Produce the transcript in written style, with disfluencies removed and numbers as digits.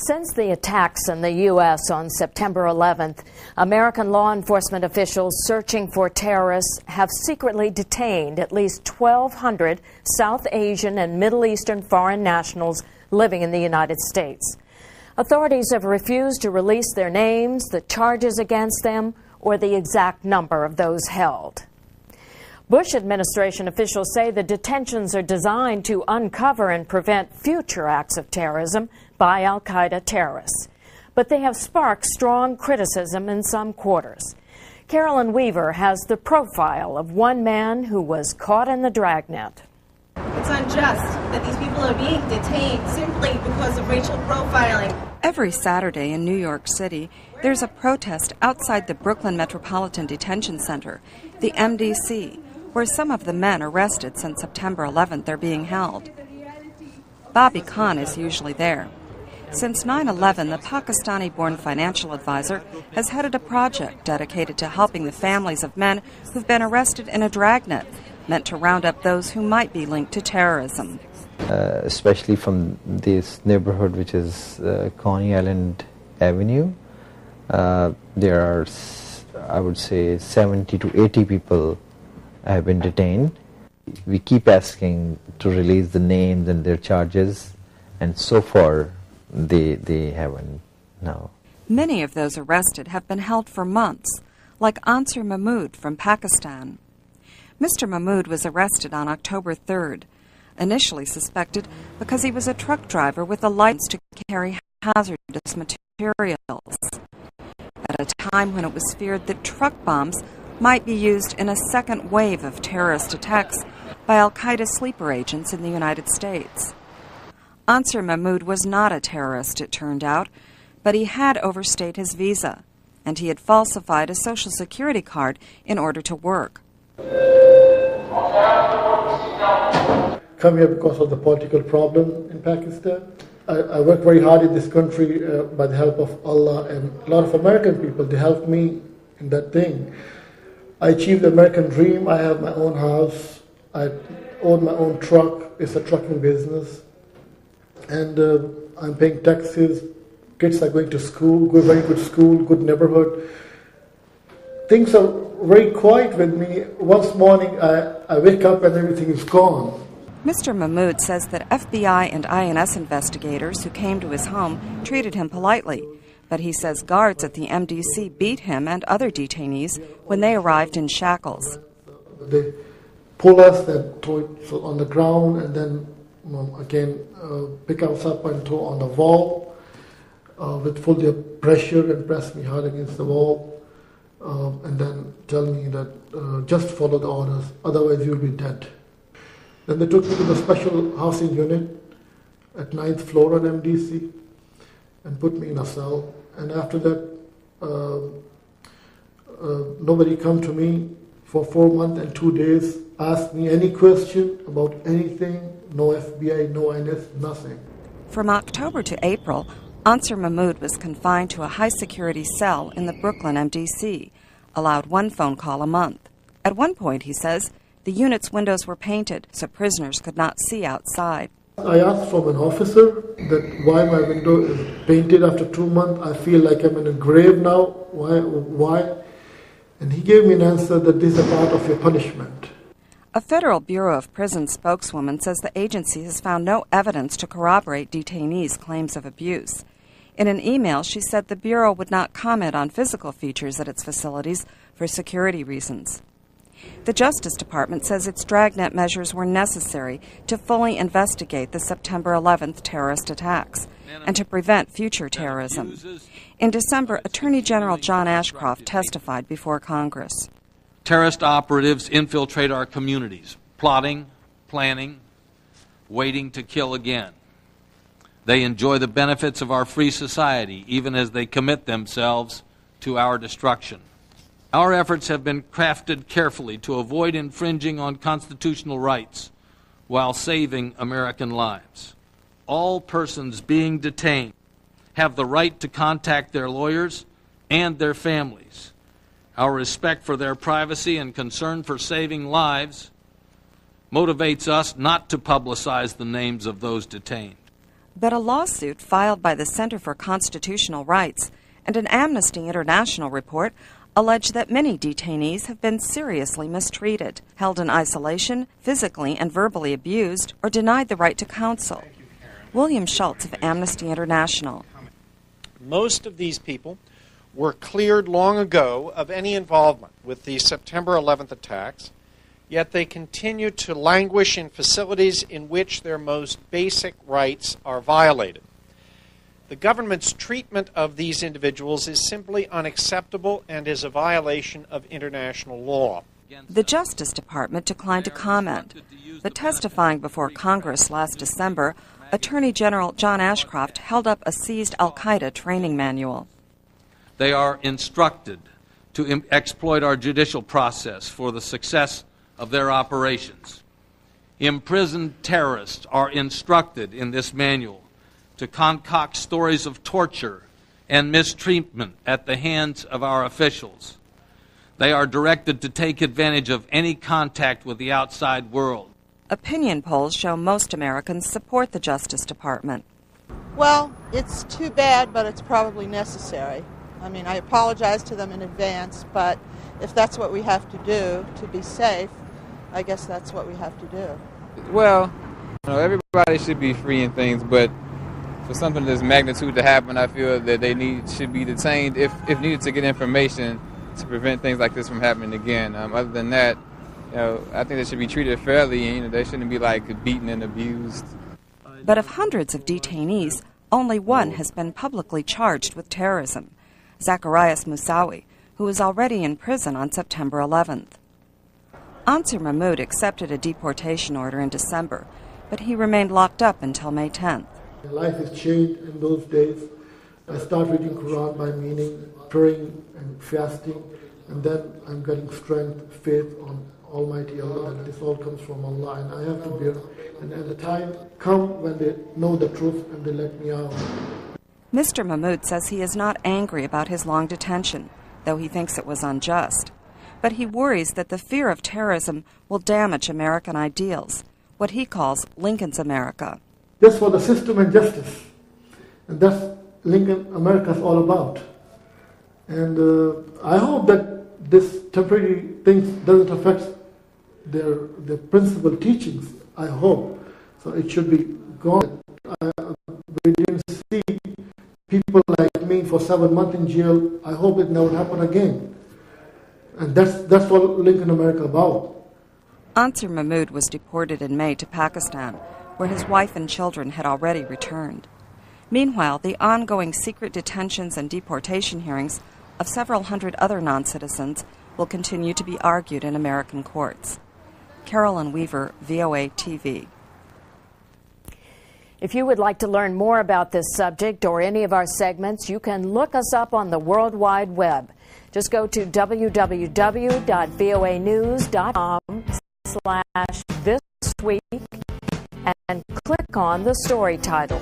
Since the attacks in the U.S. on September 11th, American law enforcement officials searching for terrorists have secretly detained at least 1,200 South Asian and Middle Eastern foreign nationals living in the United States. Authorities have refused to release their names, the charges against them, or the exact number of those held. Bush administration officials say the detentions are designed to uncover and prevent future acts of terrorism by al-Qaeda terrorists. But they have sparked strong criticism in some quarters. Carolyn Weaver has the profile of one man who was caught in the dragnet. It's unjust that these people are being detained simply because of racial profiling. Every Saturday in New York City, there's a protest outside the Brooklyn Metropolitan Detention Center, the MDC, where some of the men arrested since September 11th are being held. Bobby Khan is usually there. Since 9/11, the Pakistani-born financial advisor has headed a project dedicated to helping the families of men who've been arrested in a dragnet, meant to round up those who might be linked to terrorism. Especially from this neighborhood, which is Coney Island Avenue, there are, I would say, 70 to 80 people have been detained. We keep asking to release the names and their charges, and so far they haven't now. Many of those arrested have been held for months, like Ansar Mahmood from Pakistan. Mr. Mahmood was arrested on October 3rd, initially suspected because he was a truck driver with a license to carry hazardous materials. At a time when it was feared that truck bombs might be used in a second wave of terrorist attacks by al-Qaeda sleeper agents in the United States. Ansar Mahmood was not a terrorist, it turned out, but he had overstayed his visa, and he had falsified a Social Security card in order to work. Come here because of the political problem in Pakistan. I work very hard in this country by the help of Allah, and a lot of American people, they helped me in that thing. I achieved the American dream. I have my own house. I own my own truck. It's a trucking business. And I'm paying taxes. Kids are going to school, very good school, good neighborhood. Things are very quiet with me. Once morning, I wake up and everything is gone. Mr. Mahmood says that FBI and INS investigators who came to his home treated him politely, but he says guards at the MDC beat him and other detainees when they arrived in shackles. They pull us and throw it on the ground, and then again pick us up and throw on the wall with full pressure and press me hard against the wall, and then tell me that just follow the orders, otherwise you'll be dead. Then they took me to the special housing unit at 9th floor at MDC and put me in a cell. And after that, nobody come to me for 4 months and 2 days, ask me any question about anything, no FBI, no INS, nothing. From October to April, Ansar Mahmood was confined to a high-security cell in the Brooklyn MDC, allowed one phone call a month. At one point, he says, the unit's windows were painted so prisoners could not see outside. I asked from an officer that why my window is painted after 2 months. I feel like I'm in a grave now. Why? And he gave me an answer that this is a part of your punishment. A Federal Bureau of Prisons spokeswoman says the agency has found no evidence to corroborate detainees' claims of abuse. In an email, she said the Bureau would not comment on physical features at its facilities for security reasons. The Justice Department says its dragnet measures were necessary to fully investigate the September 11th terrorist attacks and to prevent future terrorism. In December, Attorney General John Ashcroft testified before Congress. Terrorist operatives infiltrate our communities, plotting, planning, waiting to kill again. They enjoy the benefits of our free society, even as they commit themselves to our destruction. Our efforts have been crafted carefully to avoid infringing on constitutional rights while saving American lives. All persons being detained have the right to contact their lawyers and their families. Our respect for their privacy and concern for saving lives motivates us not to publicize the names of those detained. But a lawsuit filed by the Center for Constitutional Rights and an Amnesty International report allege that many detainees have been seriously mistreated, held in isolation, physically and verbally abused, or denied the right to counsel. William Schultz of Amnesty International. Most of these people were cleared long ago of any involvement with the September 11th attacks, yet they continue to languish in facilities in which their most basic rights are violated. The government's treatment of these individuals is simply unacceptable and is a violation of international law. The Justice Department declined to comment, but testifying before Congress last December, Attorney General John Ashcroft held up a seized al-Qaeda training manual. They are instructed to exploit our judicial process for the success of their operations. Imprisoned terrorists are instructed in this manual to concoct stories of torture and mistreatment at the hands of our officials. They are directed to take advantage of any contact with the outside world. Opinion polls show most Americans support the Justice Department. Well, it's too bad, but it's probably necessary. I mean, I apologize to them in advance, but if that's what we have to do to be safe, I guess that's what we have to do. Well, everybody should be free and things, but for something of this magnitude to happen, I feel that they should be detained if needed to get information to prevent things like this from happening again. Other than that, I think they should be treated fairly, and they shouldn't be beaten and abused. But of hundreds of detainees, only one has been publicly charged with terrorism, Zacharias Moussaoui, who was already in prison on September 11th. Ansar Mahmoud accepted a deportation order in December, but he remained locked up until May 10th. My life has changed in those days. I start reading Quran by meaning, praying and fasting, and then I'm getting strength, faith on Almighty Allah, that this all comes from Allah, and I have to bear. And at the time come when they know the truth and they let me out. Mr. Mahmoud says he is not angry about his long detention, though he thinks it was unjust. But he worries that the fear of terrorism will damage American ideals, what he calls Lincoln's America. Just for the system and justice. And that's Lincoln America is all about. And I hope that this temporary thing doesn't affect their principal teachings. I hope. So it should be gone. We didn't see people like me for 7 months in jail. I hope it never happen again. And that's what Lincoln America about. Ansar Mahmoud was deported in May to Pakistan, where his wife and children had already returned. Meanwhile, the ongoing secret detentions and deportation hearings of several hundred other non-citizens will continue to be argued in American courts. Carolyn Weaver, VOA TV. If you would like to learn more about this subject or any of our segments, you can look us up on the World Wide Web. Just go to www.voanews.com/thisweek and click on the story title.